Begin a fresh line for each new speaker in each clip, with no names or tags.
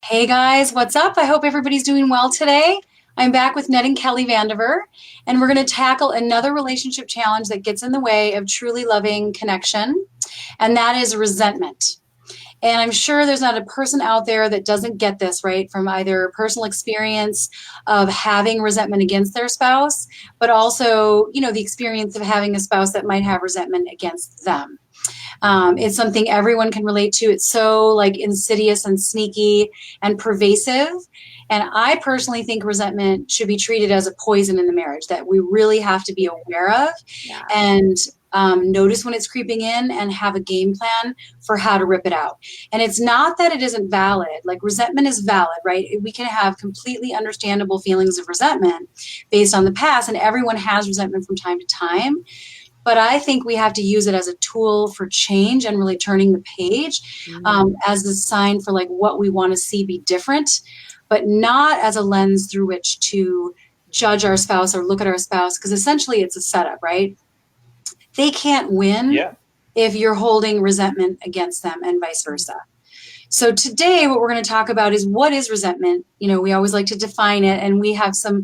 Hey guys, what's up? I hope everybody's doing well today. I'm back with Ned and Kelly Vandiver, and we're going to tackle another relationship challenge that gets in the way of truly loving connection, and that is resentment. And I'm sure there's not a person out there that doesn't get this, right, from either personal experience of having resentment against their spouse, but also, the experience of having a spouse that might have resentment against them. It's something everyone can relate to. It's so like insidious and sneaky and pervasive. And I personally think resentment should be treated as a poison in the marriage that we really have to be aware of and notice when it's creeping in and have a game plan for how to rip it out. And it's not that it isn't valid. Like resentment is valid, right? We can have completely understandable feelings of resentment based on the past, and everyone has resentment from time to time. But I think we have to use it as a tool for change and really turning the page as a sign for like what we want to see be different, but not as a lens through which to judge our spouse or look at our spouse, because essentially it's a setup, right? They can't win if you're holding resentment against them and vice versa. So today, what we're going to talk about is what is resentment. We always like to define it, and we have some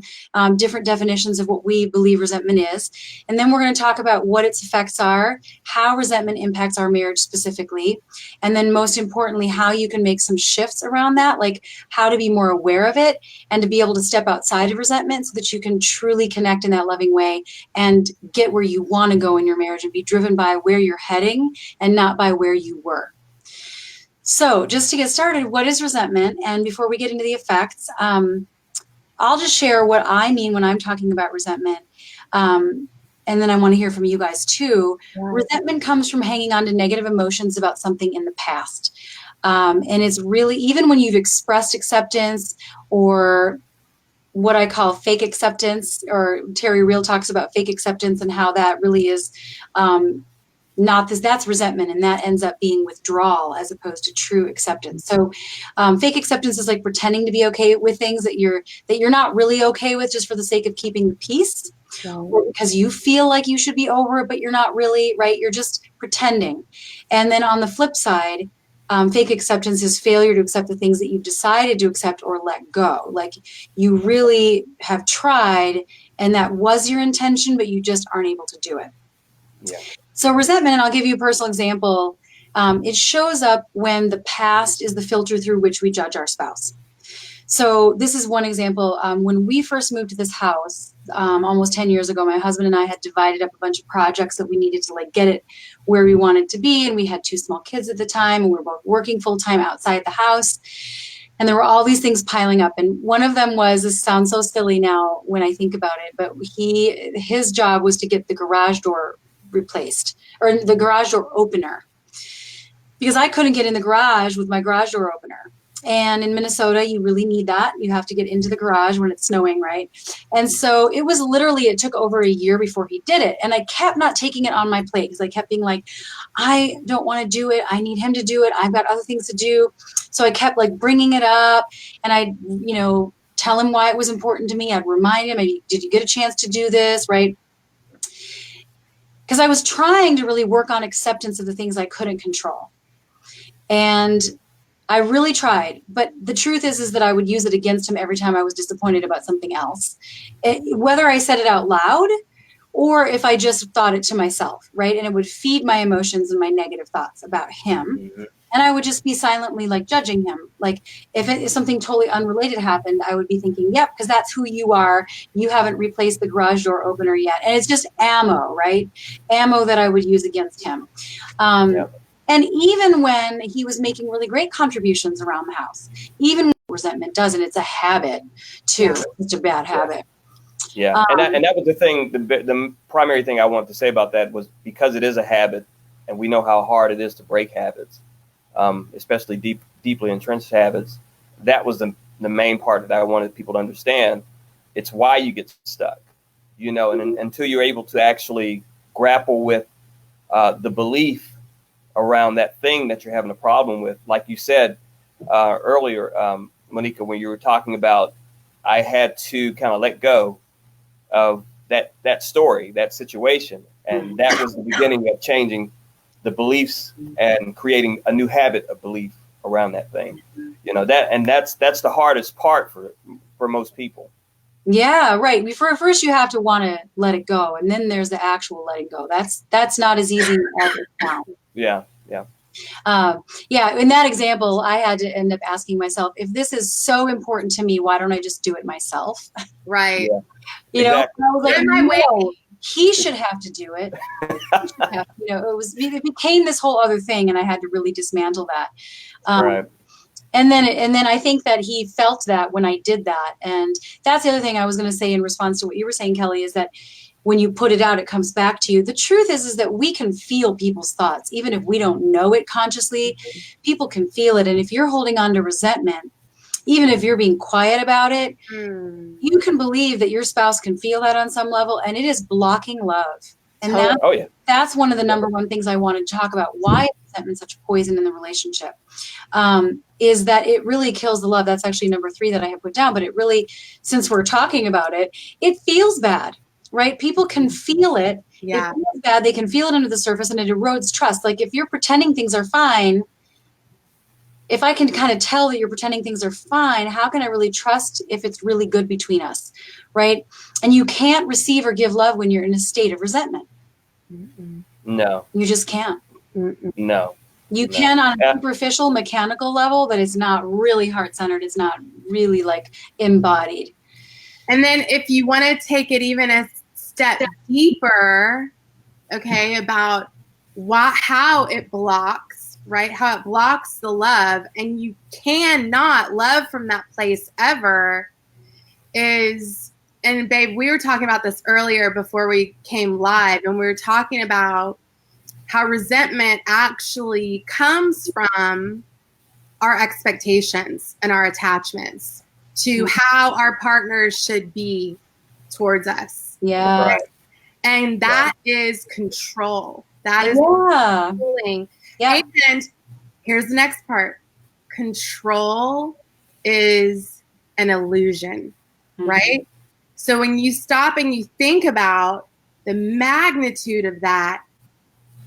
different definitions of what we believe resentment is. And then we're going to talk about what its effects are, how resentment impacts our marriage specifically, and then most importantly, how you can make some shifts around that, like how to be more aware of it and to be able to step outside of resentment so that you can truly connect in that loving way and get where you want to go in your marriage and be driven by where you're heading and not by where you were. So just to get started, what is resentment? And before we get into the effects, I'll just share what I mean when I'm talking about resentment. And then I want to hear from you guys too. Resentment comes from hanging on to negative emotions about something in the past. And it's really, even when you've expressed acceptance or what I call fake acceptance, or Terry Real talks about fake acceptance and how that really is not this, that's resentment, and that ends up being withdrawal as opposed to true acceptance. So fake acceptance is like pretending to be okay with things that you're not really okay with just for the sake of keeping the peace, or because you feel like you should be over it, but you're not really, right? You're just pretending. And then on the flip side, fake acceptance is failure to accept the things that you've decided to accept or let go. Like you really have tried and that was your intention, but you just aren't able to do it.
Yeah.
So resentment, and I'll give you a personal example, it shows up when the past is the filter through which we judge our spouse. So this is one example. When we first moved to this house almost 10 years ago, my husband and I had divided up a bunch of projects that we needed to like get it where we wanted to be. And we had 2 small kids at the time, and we were both working full time outside the house. And there were all these things piling up. And one of them was, this sounds so silly now when I think about it, but his job was to get the garage door replaced, or the garage door opener, because I couldn't get in the garage with my garage door opener. And in Minnesota, you really need that. You have to get into the garage when it's snowing, right? And so it took over a year before he did it. And I kept not taking it on my plate because I kept being like, I don't want to do it. I need him to do it. I've got other things to do. So I kept like bringing it up, and I'd, tell him why it was important to me. I'd remind him, did you get a chance to do this, right? Because I was trying to really work on acceptance of the things I couldn't control. And I really tried. But the truth is that I would use it against him every time I was disappointed about something else. Whether I said it out loud or if I just thought it to myself, right? And it would feed my emotions and my negative thoughts about him. Mm-hmm. And I would just be silently like judging him. Like if something totally unrelated happened, I would be thinking, yep, because that's who you are. You haven't replaced the garage door opener yet. And it's just ammo, right? Ammo that I would use against him. And even when he was making really great contributions around the house, even resentment doesn't, it's a habit too. It's a bad habit.
Yeah. And that was the thing. The primary thing I wanted to say about that was because it is a habit, and we know how hard it is to break habits. Especially deeply entrenched habits. That was the main part that I wanted people to understand. It's why you get stuck, and until you're able to actually grapple with the belief around that thing that you're having a problem with. Like you said earlier, Monika, when you were talking about, I had to kind of let go of that story, that situation. And that was the beginning of changing the beliefs and creating a new habit of belief around that thing. You know, that's the hardest part for most people.
Yeah, right. First you have to want to let it go, and then there's the actual letting go. That's not as easy as it sounds.
Yeah.
Yeah, in that example, I had to end up asking myself, if this is so important to me, why don't I just do it myself?
Right.
Yeah.
You know,
Exactly.
I was like,
My way.
no, he should have to do it. It became this whole other thing, and I had to really dismantle that.
Right.
And then I think that he felt that when I did that. And that's the other thing I was going to say in response to what you were saying, Kelly, is that when you put it out, it comes back to you. The truth is that we can feel people's thoughts, even if we don't know it consciously. People can feel it. And if you're holding on to resentment, even if you're being quiet about it, you can believe that your spouse can feel that on some level, and it is blocking love. And that's one of the number one things I wanted to talk about. Why is resentment such poison in the relationship? Is that it really kills the love. That's actually number 3 that I have put down. But it really, since we're talking about it, it feels bad, right? People can feel it.
Yeah.
It feels bad. They can feel it under the surface, and it erodes trust. Like if you're pretending things are fine, if I can kind of tell that you're pretending things are fine, how can I really trust if it's really good between us, right? And you can't receive or give love when you're in a state of resentment.
No.
You just can't.
No.
You can on a superficial, mechanical level, but it's not really heart-centered. It's not really like embodied.
And then if you want to take it even a step deeper, okay, about how it blocks, right? How it blocks the love, and you cannot love from that place ever is, and babe, we were talking about this earlier before we came live, and we were talking about how resentment actually comes from our expectations and our attachments to how our partners should be towards us.
Yeah.
Right? And that is control. That is controlling.
Yeah.
And here's the next part. Control is an illusion, right? So when you stop and you think about the magnitude of that,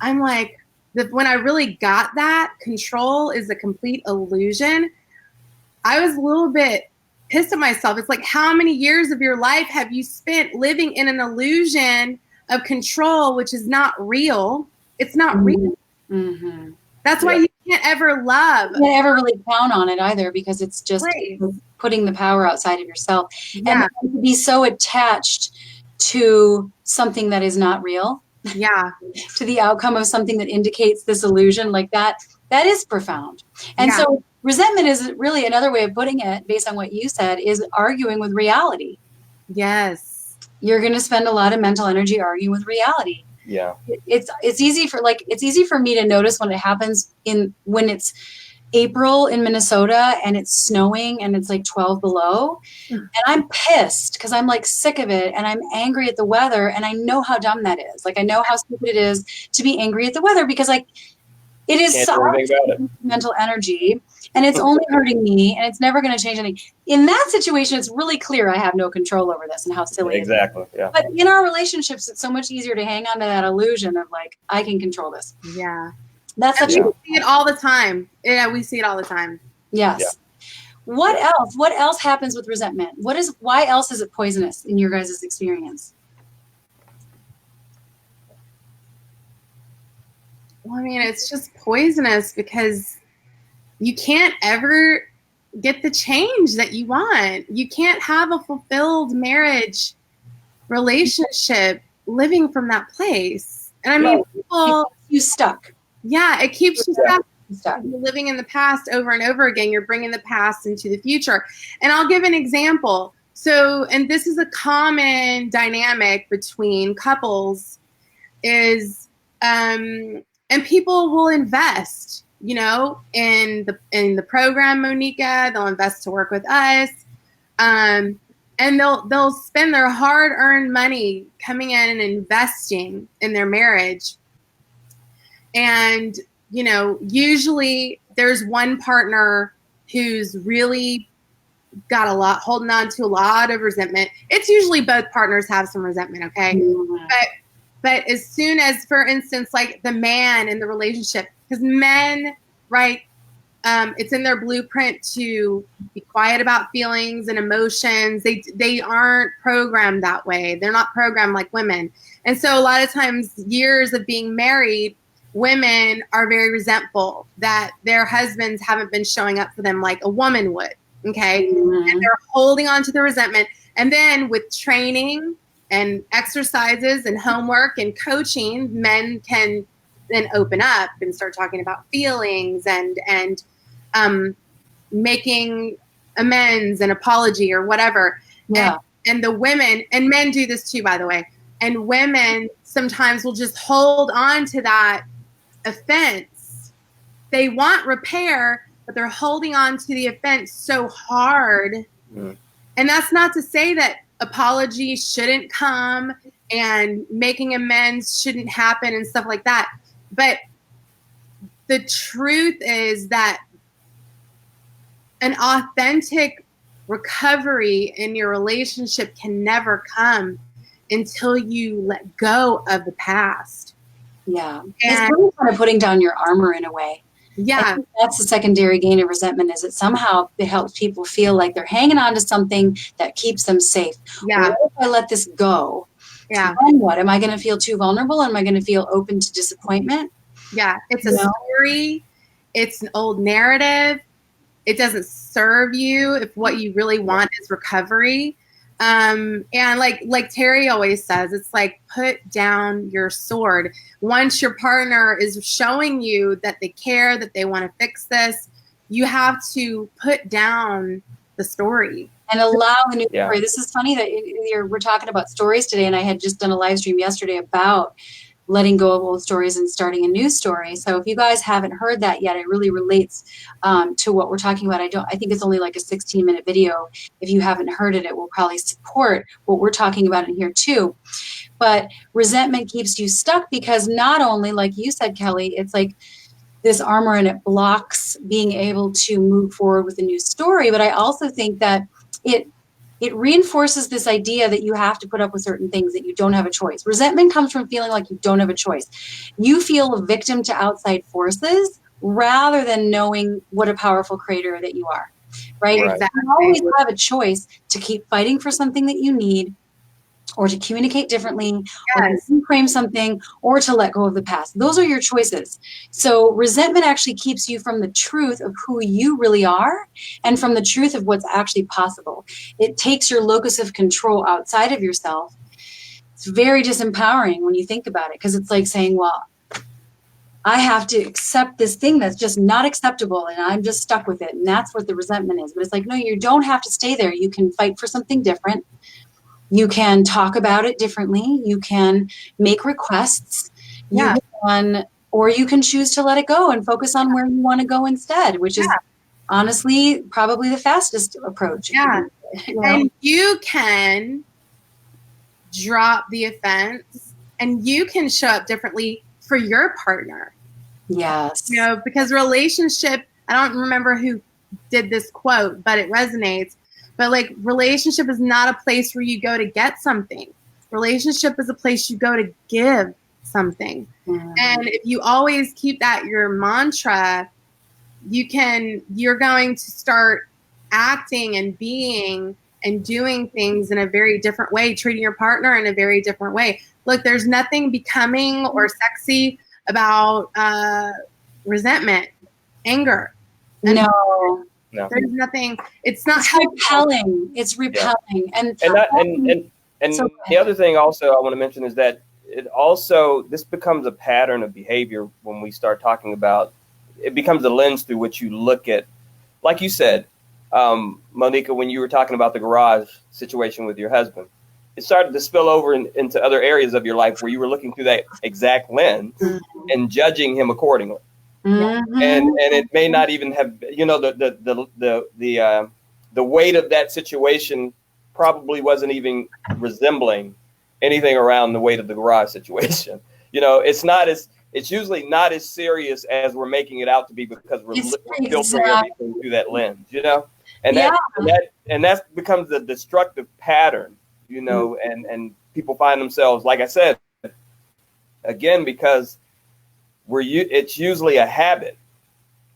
I'm like, when I really got that, control is a complete illusion, I was a little bit pissed at myself. It's like, how many years of your life have you spent living in an illusion of control, which is not real? It's not real. That's why you can't ever love.
You can't ever really count on it either, because it's just putting the power outside of yourself. And to be so attached to something that is not real.
Yeah.
To the outcome of something that indicates this illusion, like that is profound. And so resentment is really, another way of putting it, based on what you said, is arguing with reality.
Yes.
You're going to spend a lot of mental energy arguing with reality.
Yeah.
It's easy for me to notice when it happens when it's April in Minnesota and it's snowing and it's like 12 below, and I'm pissed because I'm like sick of it, and I'm angry at the weather, and I know how dumb that is. Like, I know how stupid it is to be angry at the weather, because like it is mental energy, and it's only hurting me, and it's never going to change anything. In that situation, it's really clear I have no control over this and how silly it is.
Exactly. Yeah.
But in our relationships, it's so much easier to hang on to that illusion of like, I can control this.
Yeah.
That's such
we see it all the time. Yeah, we see it all the time.
Yes. Yeah. What else? What else happens with resentment? Why else is it poisonous in your guys' experience?
Well, I mean, it's just poisonous because you can't ever get the change that you want. You can't have a fulfilled marriage relationship living from that place. And I mean, people,
you stuck.
Yeah, it keeps you stuck. You're living in the past over and over again. You're bringing the past into the future. And I'll give an example. So, and this is a common dynamic between couples is, and people will invest, in the program, Monika. They'll invest to work with us. And they'll spend their hard-earned money coming in and investing in their marriage. And, usually there's one partner who's really got holding on to a lot of resentment. It's usually both partners have some resentment, okay? Mm-hmm. But as soon as, for instance, like the man in the relationship, because men, right, it's in their blueprint to be quiet about feelings and emotions. They aren't programmed that way. They're not programmed like women. And so a lot of times, years of being married, women are very resentful that their husbands haven't been showing up for them like a woman would. Okay. Mm-hmm. And they're holding on to the resentment. And then with training and exercises and homework and coaching, men can then open up and start talking about feelings and making amends and apology or whatever.
Yeah.
And the women, and men do this too, by the way, and women sometimes will just hold on to that offense. They want repair, but they're holding on to the offense so hard. Mm. And that's not to say that apology shouldn't come and making amends shouldn't happen and stuff like that. But the truth is that an authentic recovery in your relationship can never come until you let go of the past.
Yeah. It's really kind of putting down your armor in a way.
Yeah.
That's the secondary gain of resentment, is that somehow it helps people feel like they're hanging on to something that keeps them safe.
Yeah.
What if I let this go?
Yeah.
Then what? Am I going to feel too vulnerable? Am I going to feel open to disappointment?
Yeah. It's a story. It's an old narrative. It doesn't serve you if what you really want is recovery. And like Terry always says, it's like, put down your sword. Once your partner is showing you that they care, that they want to fix this, you have to put down the story.
And allow the new story. This is funny that we're talking about stories today, and I had just done a live stream yesterday about letting go of old stories and starting a new story. So if you guys haven't heard that yet, it really relates to what we're talking about. I think it's only like a 16-minute video. If you haven't heard it, it will probably support what we're talking about in here too. But resentment keeps you stuck because not only, like you said, Kelly, it's like this armor and it blocks being able to move forward with a new story. But I also think that it reinforces this idea that you have to put up with certain things, that you don't have a choice. Resentment comes from feeling like you don't have a choice. You feel a victim to outside forces rather than knowing what a powerful creator that you are, right?
Exactly.
You always have a choice to keep fighting for something that you need, or to communicate differently, or to reframe something, or to let go of the past. Those are your choices. So resentment actually keeps you from the truth of who you really are and from the truth of what's actually possible. It takes your locus of control outside of yourself. It's very disempowering when you think about it, because it's like saying, well, I have to accept this thing that's just not acceptable, and I'm just stuck with it. And that's what the resentment is. But it's like, no, you don't have to stay there. You can fight for something different. You can talk about it differently. You can make requests. You can, or you can choose to let it go and focus on where you want to go instead, which is honestly probably the fastest approach.
Yeah. And you can drop the offense and you can show up differently for your partner.
Yes.
Because relationship, I don't remember who did this quote, but it resonates. But like, relationship is not a place where you go to get something. Relationship is a place you go to give something. Mm-hmm. And if you always keep that your mantra, you're going to start acting and being and doing things in a very different way, treating your partner in a very different way. Look, there's nothing becoming or sexy about resentment, anger.
No.
There's nothing. It's not
repelling. It's repelling.
Yeah. And so the other thing also I want to mention is that this becomes a pattern of behavior when we start talking about. It becomes a lens through which you look at, like you said, Monika, when you were talking about the garage situation with your husband, it started to spill over into other areas of your life where you were looking through that exact lens and judging him accordingly. Mm-hmm. And it may not even have, the weight of that situation probably wasn't even resembling anything around the weight of the garage situation. It's usually not as serious as we're making it out to be, because we're filtering everything through that lens, and that becomes a destructive pattern, and people find themselves, like I said, again, because it's usually a habit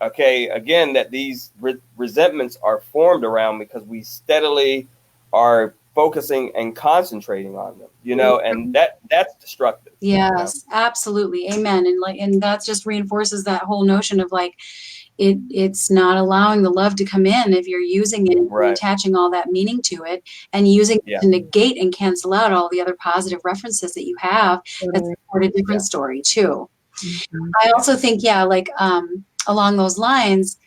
okay, again, that these resentments are formed around because we steadily are focusing and concentrating on them, and that's destructive.
Yes, absolutely. Amen. And that just reinforces that whole notion of like, it's not allowing the love to come in if you're using it and attaching all that meaning to it and using it to negate and cancel out all the other positive references that you have that support a different story too. Mm-hmm. I also think, along those lines,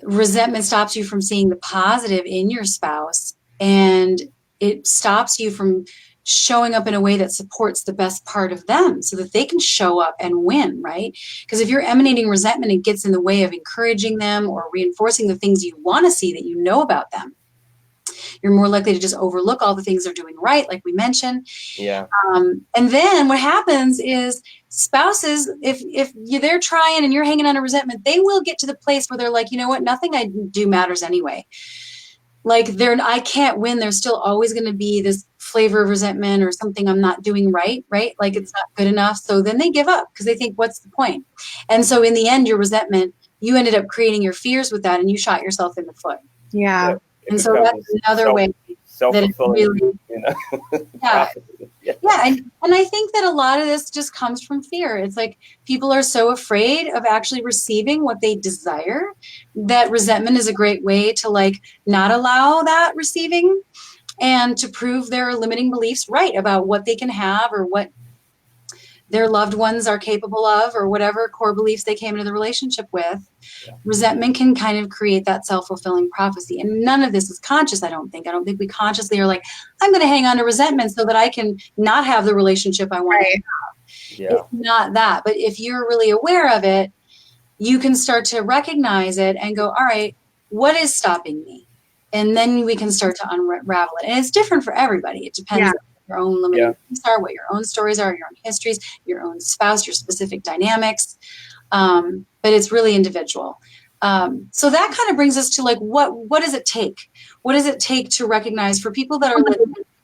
resentment stops you from seeing the positive in your spouse, and it stops you from showing up in a way that supports the best part of them so that they can show up and win, right? Because if you're emanating resentment, it gets in the way of encouraging them or reinforcing the things you want to see that you know about them. You're more likely to just overlook all the things they're doing right, like we mentioned.
Yeah.
And then what happens is spouses, if they're trying and you're hanging on to resentment, they will get to the place where they're like, you know what, nothing I do matters anyway. Like I can't win. There's still always going to be this flavor of resentment or something I'm not doing right? Like it's not good enough. So then they give up because they think, what's the point? And so in the end, your resentment, you ended up creating your fears with that and you shot yourself in the foot.
Yeah.
And so that's another way that it really, And I think that a lot of this just comes from fear. It's like people are so afraid of actually receiving what they desire that resentment is a great way to like not allow that receiving and to prove their limiting beliefs right about what they can have or what their loved ones are capable of or whatever core beliefs they came into the relationship with. Yeah. Resentment can kind of create that self-fulfilling prophecy. And none of this is conscious, I don't think. I don't think we consciously are like, I'm going to hang on to resentment so that I can not have the relationship I want to have. Yeah. It's not that. But if you're really aware of it, you can start to recognize it and go, all right, what is stopping me? And then we can start to unravel it. And it's different for everybody. It depends on your own limiting beliefs are, what your own stories are, your own histories, your own spouse, your specific dynamics. But it's really individual. So that kind of brings us to like, what does it take? What does it take to recognize for people that are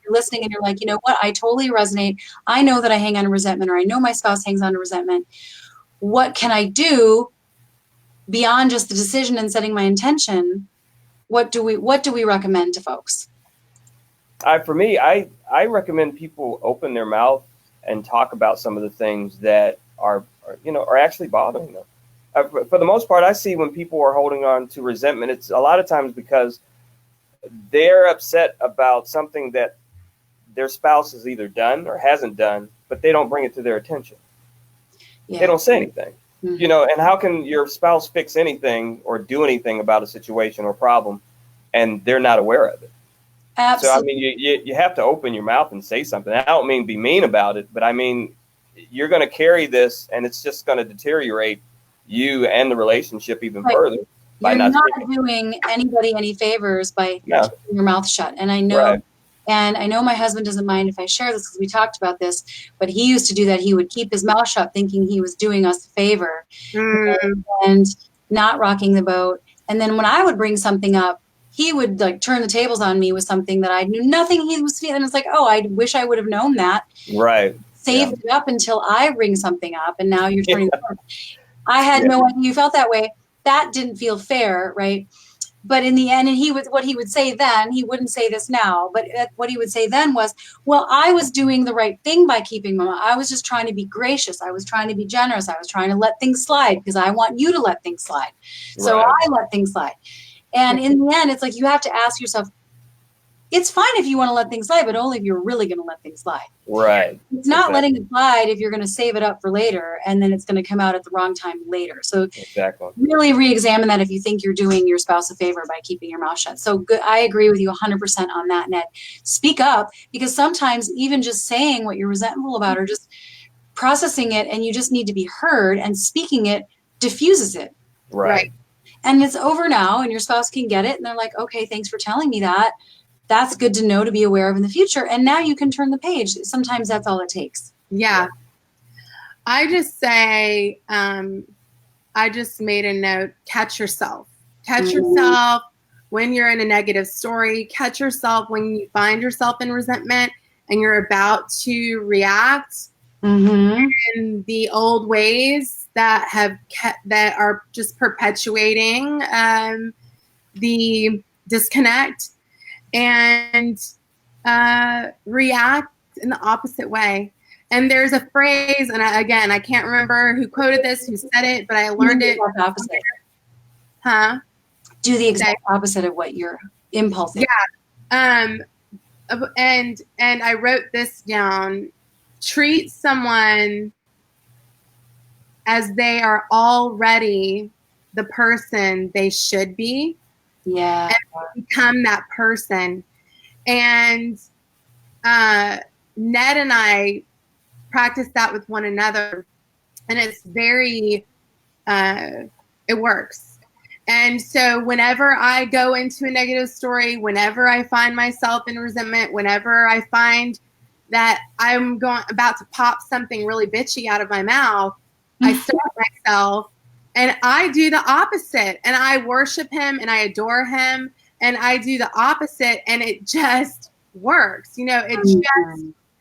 listening and you're like, you know what, I totally resonate. I know that I hang on to resentment, or I know my spouse hangs on to resentment. What can I do beyond just the decision and setting my intention? What do we recommend to folks?
For me, I recommend people open their mouth and talk about some of the things that are actually bothering them. For the most part, I see when people are holding on to resentment, it's a lot of times because they're upset about something that their spouse has either done or hasn't done, but they don't bring it to their attention. Yeah. They don't say anything. Mm-hmm. And how can your spouse fix anything or do anything about a situation or problem and they're not aware of it? Absolutely. So, I mean, you have to open your mouth and say something. I don't mean be mean about it, but I mean, you're going to carry this and it's just going to deteriorate you and the relationship even further.
You're not doing anybody any favors by keeping your mouth shut. And I know, my husband doesn't mind if I share this because we talked about this, but he used to do that. He would keep his mouth shut thinking he was doing us a favor and not rocking the boat. And then when I would bring something up, he would like turn the tables on me with something that I knew nothing he was feeling. It's like, oh, I wish I would have known that.
Right.
Saved it up until I bring something up. And now you're turning the tables. I had no idea you felt that way. That didn't feel fair, right? But in the end, and what he would say then, he wouldn't say this now, but what he would say then was, well, I was doing the right thing by keeping my mouth. I was just trying to be gracious. I was trying to be generous. I was trying to let things slide because I want you to let things slide. So I let things slide. And in the end, it's like you have to ask yourself, it's fine if you want to let things slide, but only if you're really going to let things slide.
Right.
It's not letting it slide if you're going to save it up for later, and then it's going to come out at the wrong time later. So really re-examine that if you think you're doing your spouse a favor by keeping your mouth shut. So good. I agree with you 100% on that, Ned. Speak up, because sometimes even just saying what you're resentful about or just processing it, and you just need to be heard, and speaking it diffuses it.
Right.
And it's over now, and your spouse can get it, and they're like, okay, thanks for telling me that. That's good to know, to be aware of in the future. And now you can turn the page. Sometimes that's all it takes.
Yeah. I just say, I just made a note, catch yourself. Catch yourself when you're in a negative story. Catch yourself when you find yourself in resentment and you're about to react. and the old ways that are just perpetuating the disconnect, and react in the opposite way. And there's a phrase, and I can't remember who quoted this, who said it, but I learned it.
Opposite.
Huh?
Do the exact opposite of what your impulse is.
Yeah. And I wrote this down. Treat someone as they are already the person they should be.
Yeah.
And become that person. And Ned and I practice that with one another, and it's very, it works. And so whenever I go into a negative story, whenever I find myself in resentment, whenever I find that I'm about to pop something really bitchy out of my mouth, I stop myself and I do the opposite, and I worship him and I adore him, and I do the opposite, and it just works. It just,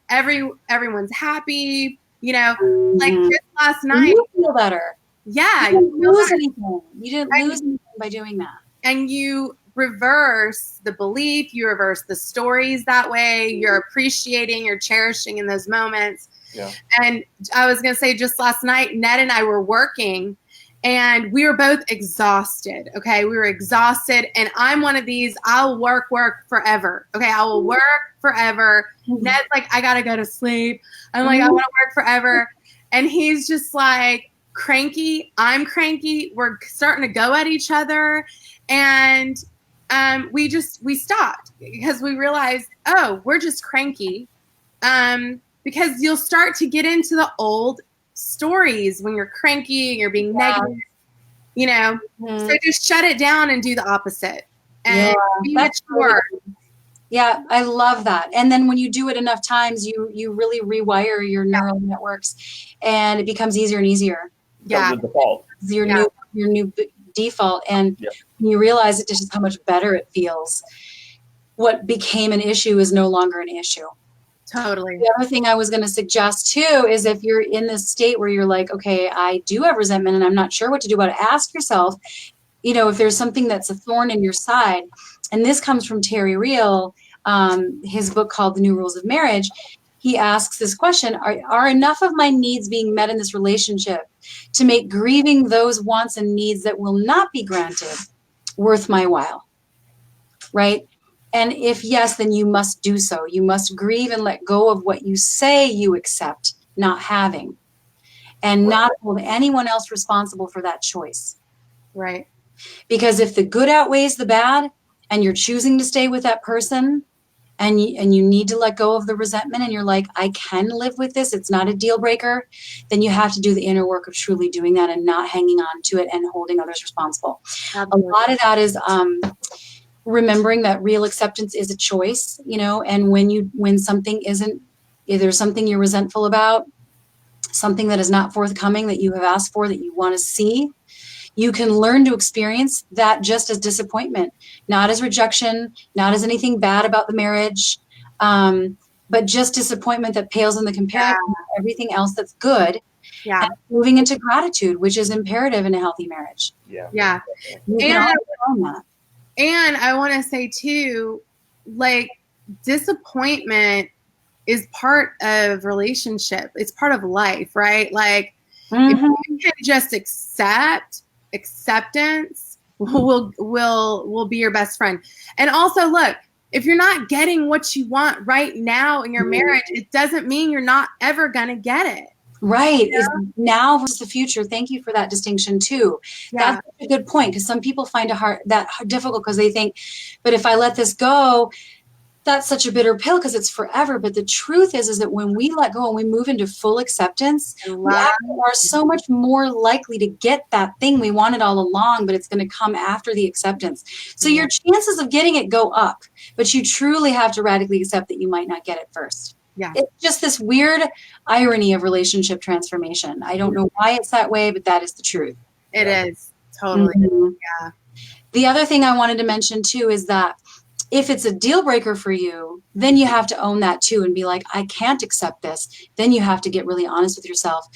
everyone's happy, like just last night.
You feel better.
Yeah.
You didn't lose anything. You didn't lose anything by doing that.
And you reverse the belief, you reverse the stories that way. You're appreciating, you're cherishing in those moments.
Yeah.
And I was going to say, just last night, Ned and I were working, and we were both exhausted. Okay. We were exhausted. And I'm one of these, I'll work forever. Okay. I will work forever. Ned's like, I got to go to sleep. I'm like, I want to work forever. And he's just like cranky. I'm cranky. We're starting to go at each other. And we stopped because we realized, oh, we're just cranky. Because you'll start to get into the old stories when you're cranky and you're being negative, so just shut it down and do the opposite, and be mature.
Yeah, I love that. And then when you do it enough times, you really rewire your neural networks, and it becomes easier and easier.
Yeah,
the default.
Your new default, and you realize it just how much better it feels. What became an issue is no longer an issue.
Totally.
The other thing I was going to suggest too is, if you're in this state where you're like, okay, I do have resentment and I'm not sure what to do about it, ask yourself, if there's something that's a thorn in your side. And this comes from Terry Real, his book called The New Rules of Marriage. He asks this question: Are enough of my needs being met in this relationship to make grieving those wants and needs that will not be granted worth my while? Right? And if yes, then you must do so. You must grieve and let go of what you say you accept not having, and not hold anyone else responsible for that choice.
Right.
Because if the good outweighs the bad, and you're choosing to stay with that person, and you need to let go of the resentment, and you're like, I can live with this, it's not a deal breaker, then you have to do the inner work of truly doing that and not hanging on to it and holding others responsible. Absolutely. A lot of that is remembering that real acceptance is a choice, and when something isn't, either something you're resentful about, something that is not forthcoming that you have asked for, that you want to see, you can learn to experience that just as disappointment, not as rejection, not as anything bad about the marriage, but just disappointment that pales in the comparison of everything else that's good. Yeah. And moving into gratitude, which is imperative in a healthy marriage.
Yeah. Yeah. And I want to say too, like, disappointment is part of relationship. It's part of life, right? Like, if you can just acceptance will be your best friend. And also, look, if you're not getting what you want right now in your marriage, it doesn't mean you're not ever going to get it.
Right. Is now versus the future. Thank you for that distinction too. Yeah. That's a good point, because some people find that difficult because they think, but if I let this go, that's such a bitter pill because it's forever. But the truth is that when we let go and we move into full acceptance, we are so much more likely to get that thing we wanted all along, but it's going to come after the acceptance. So your chances of getting it go up, but you truly have to radically accept that you might not get it first. Yeah. It's just this weird irony of relationship transformation. I don't know why it's that way, but that is the truth.
It is. Totally. Yeah.
The other thing I wanted to mention too is that If it's a deal breaker for you, then you have to own that too and be like, I can't accept this. Then you have to get really honest with yourself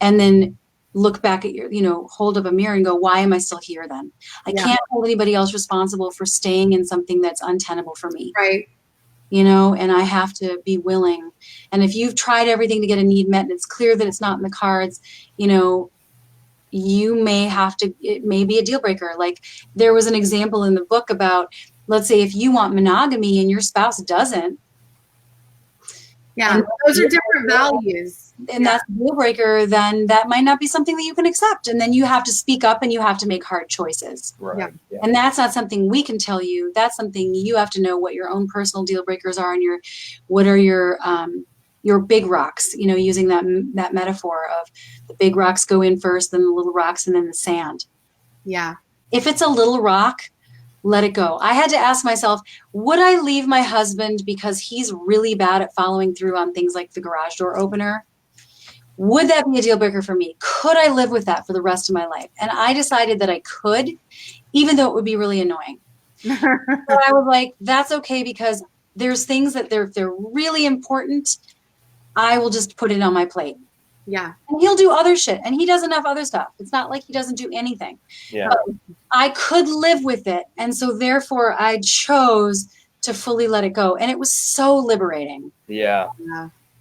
and then look back at your, hold up a mirror and go, why am I still here then? I can't hold anybody else responsible for staying in something that's untenable for me.
Right.
And I have to be willing. And if you've tried everything to get a need met and it's clear that it's not in the cards, you may have to, it may be a deal breaker. Like there was an example in the book about, let's say if you want monogamy and your spouse doesn't.
Yeah, those are different values.
And that's a deal breaker, then that might not be something that you can accept. And then you have to speak up and you have to make hard choices.
Right. Yeah.
And that's not something we can tell you. That's something you have to know what your own personal deal breakers are and what are your big rocks, using that metaphor of the big rocks go in first, then the little rocks, and then the sand.
Yeah.
If it's a little rock, let it go. I had to ask myself, would I leave my husband because he's really bad at following through on things like the garage door opener? Would that be a deal breaker for me? Could I live with that for the rest of my life? And I decided that I could, even though it would be really annoying. So I was like, that's okay, because there's things that they're really important. I will just put it on my plate.
Yeah.
And he'll do other shit. And he does enough other stuff. It's not like he doesn't do anything.
Yeah.
But I could live with it. And so therefore I chose to fully let it go. And it was so liberating.
Yeah.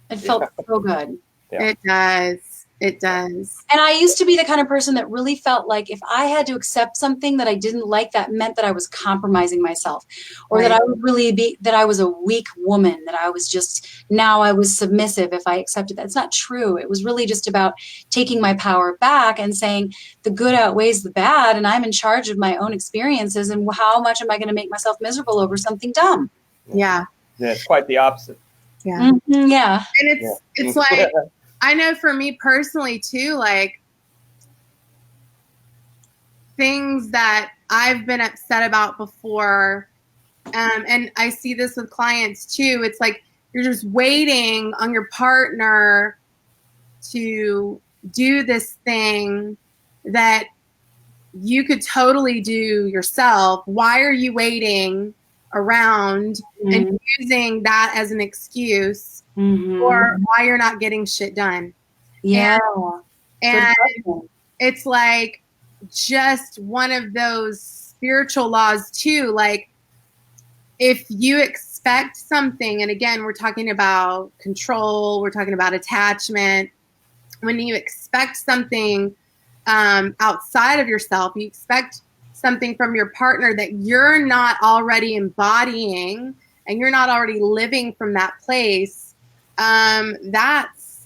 It felt so good.
Yeah.
It does. It does.
And I used to be the kind of person that really felt like if I had to accept something that I didn't like, that meant that I was compromising myself, or that I would really that I was a weak woman, that I was submissive if I accepted that. It's not true. It was really just about taking my power back and saying the good outweighs the bad, and I'm in charge of my own experiences, and how much am I going to make myself miserable over something dumb?
Yeah.
Yeah, it's quite the opposite.
Yeah.
Mm-hmm, yeah.
And it's like, I know for me personally too, like things that I've been upset about before, and I see this with clients too. It's like you're just waiting on your partner to do this thing that you could totally do yourself. Why are you waiting around and using that as an excuse? Or why you're not getting shit done.
Yeah.
And it's like just one of those spiritual laws too. Like if you expect something, and again, we're talking about control, we're talking about attachment. When you expect something outside of yourself, you expect something from your partner that you're not already embodying and you're not already living from that place. That's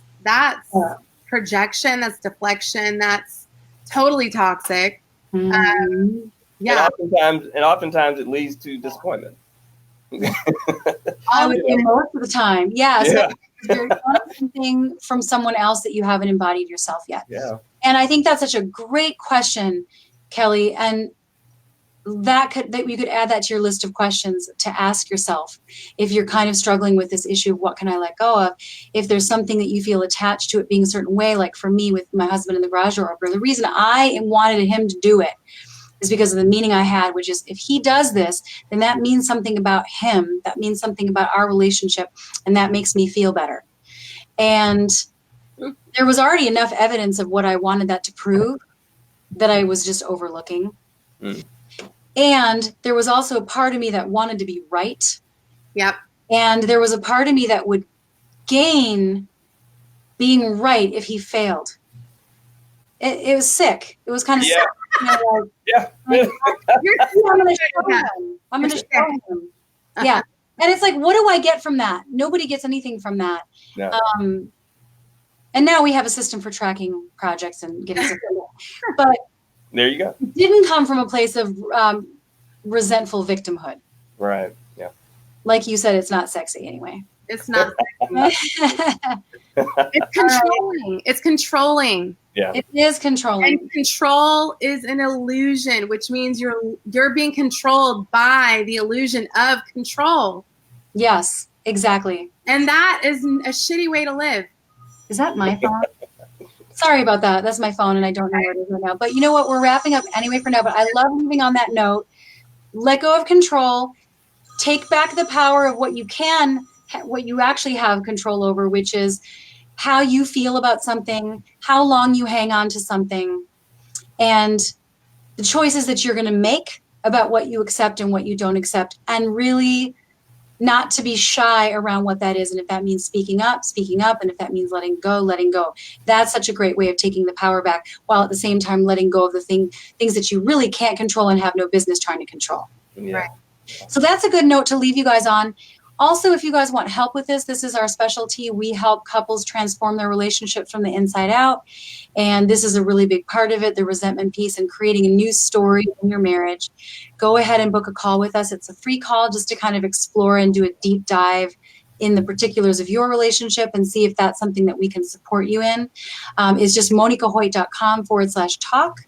projection, that's deflection, that's totally toxic.
And oftentimes it leads to disappointment.
I would say most of the time. Yeah. So you're wanting something from someone else that you haven't embodied yourself yet.
Yeah.
And I think that's such a great question, Kelly. And that you could add that to your list of questions to ask yourself if you're kind of struggling with this issue of what can I let go of. If there's something that you feel attached to it being a certain way, like for me with my husband in the garage door opener, the reason I wanted him to do it is because of the meaning I had, which is if he does this, then that means something about him. That means something about our relationship, and that makes me feel better. And there was already enough evidence of what I wanted that to prove that I was just overlooking. And there was also a part of me that wanted to be right.
Yep. And
there was a part of me that would gain being right if he failed. It was sick. It was kind of sick.
I'm
going to show him. Yeah. And it's like, what do I get from that? Nobody gets anything from that.
No.
And now we have a system for tracking projects and getting stuff. But
there you go.
It didn't come from a place of resentful victimhood.
Right. Yeah.
Like you said, it's not sexy anyway.
It's not sexy. It's controlling. It's controlling.
Yeah.
It is controlling.
And control is an illusion, which means you're being controlled by the illusion of control.
Yes, exactly.
And that is a shitty way to live.
Is that my phone? Sorry about that. That's my phone, and I don't know where it is right now. But you know what? We're wrapping up anyway for now. But I love leaving on that note. Let go of control. take back the power of what you actually have control over, which is how you feel about something, how long you hang on to something, and the choices that you're going to make about what you accept and what you don't accept, and really not to be shy around what that is. And if that means speaking up, and if that means letting go. That's such a great way of taking the power back, while at the same time letting go of the things that you really can't control and have no business trying to control.
Yeah.
Right.
So that's a good note to leave you guys on. Also, if you guys want help with this is our specialty. We help couples transform their relationships from the inside out. And this is a really big part of it, the resentment piece and creating a new story in your marriage. Go ahead and book a call with us. It's a free call just to kind of explore and do a deep dive in the particulars of your relationship and see if that's something that we can support you in. It's just monikahoyt.com/talk.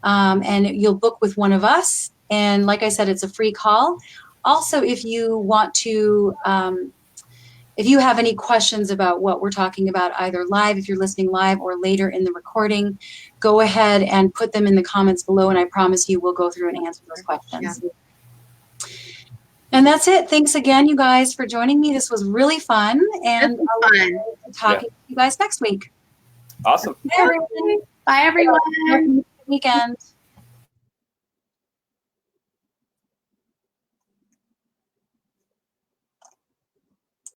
And you'll book with one of us. And like I said, it's a free call. Also, if you want to, if you have any questions about what we're talking about, either live, if you're listening live, or later in the recording, go ahead and put them in the comments below, and I promise you we'll go through and answer those questions. Yeah. And that's it. Thanks again, you guys, for joining me. This was really fun, and I look forward to talking to you guys next week.
Awesome.
Bye, everyone.
Bye, everyone. Have a good weekend.